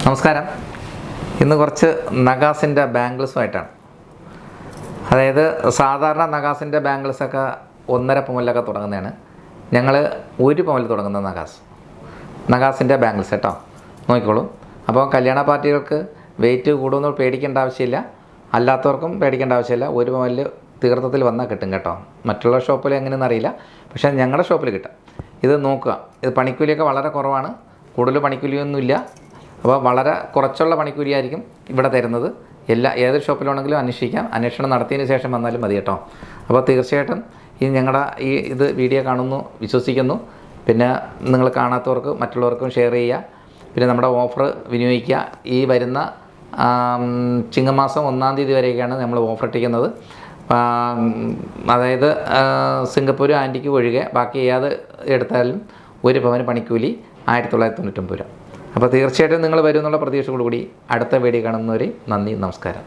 നമസ്കാരം. ഇന്ന് കുറച്ച് നഗാസിൻ്റെ ബാംഗിൾസുമായിട്ടാണ്. അതായത് സാധാരണ നഗാസിൻ്റെ ബാംഗിൾസൊക്കെ 1.5 പവനിലൊക്കെ തുടങ്ങുന്നതാണ്. ഞങ്ങൾ 1 പവനിൽ തുടങ്ങുന്ന നഗാസിൻ്റെ ബാംഗിൾസ് കേട്ടോ, നോക്കിക്കോളൂ. അപ്പോൾ കല്യാണ പാർട്ടികൾക്ക് വെയിറ്റ് കൂടുമെന്ന് പേടിക്കേണ്ട ആവശ്യമില്ല, അല്ലാത്തവർക്കും പേടിക്കേണ്ട ആവശ്യമില്ല. 1 പവനിൽ തീർത്ഥത്തിൽ വന്നാൽ കിട്ടും കേട്ടോ. മറ്റുള്ള ഷോപ്പിൽ എങ്ങനെയെന്ന് അറിയില്ല, പക്ഷേ ഞങ്ങളുടെ ഷോപ്പിൽ കിട്ടും. ഇത് നോക്കുക, ഇത് പണിക്കൂലിയൊക്കെ വളരെ കുറവാണ്, കൂടുതൽ പണിക്കൂലിയൊന്നുമില്ല. അപ്പോൾ വളരെ കുറച്ചുള്ള പണിക്കൂലിയായിരിക്കും ഇവിടെ തരുന്നത്. ഏതൊരു ഷോപ്പിലാണെങ്കിലും അന്വേഷണം നടത്തിയതിന് ശേഷം വന്നാലും മതി കേട്ടോ. അപ്പോൾ തീർച്ചയായിട്ടും ഞങ്ങളുടെ ഇത് വീഡിയോ കാണുന്നു വിശ്വസിക്കുന്നു. പിന്നെ നിങ്ങൾ കാണാത്തവർക്ക് മറ്റുള്ളവർക്കും ഷെയർ ചെയ്യുക. പിന്നെ നമ്മുടെ ഓഫർ വിനിയോഗിക്കുക. ഈ വരുന്ന ചിങ്ങമാസം 1-ാം തീയതി വരെയൊക്കെയാണ് നമ്മൾ ഓഫർ ഇട്ടിരിക്കുന്നത്. അതായത് സിംഗപ്പൂർ ആൻറ്റിക്ക് ഒഴികെ ബാക്കി ഏത് എടുത്താലും 1 പവന് പണിക്കൂലി 1999 രൂപ. അപ്പോൾ തീർച്ചയായിട്ടും നിങ്ങൾ വരും എന്നുള്ള പ്രതീക്ഷയോടുകൂടി അടുത്ത വീഡിയോ കാണുന്നവരെ നന്ദി, നമസ്കാരം.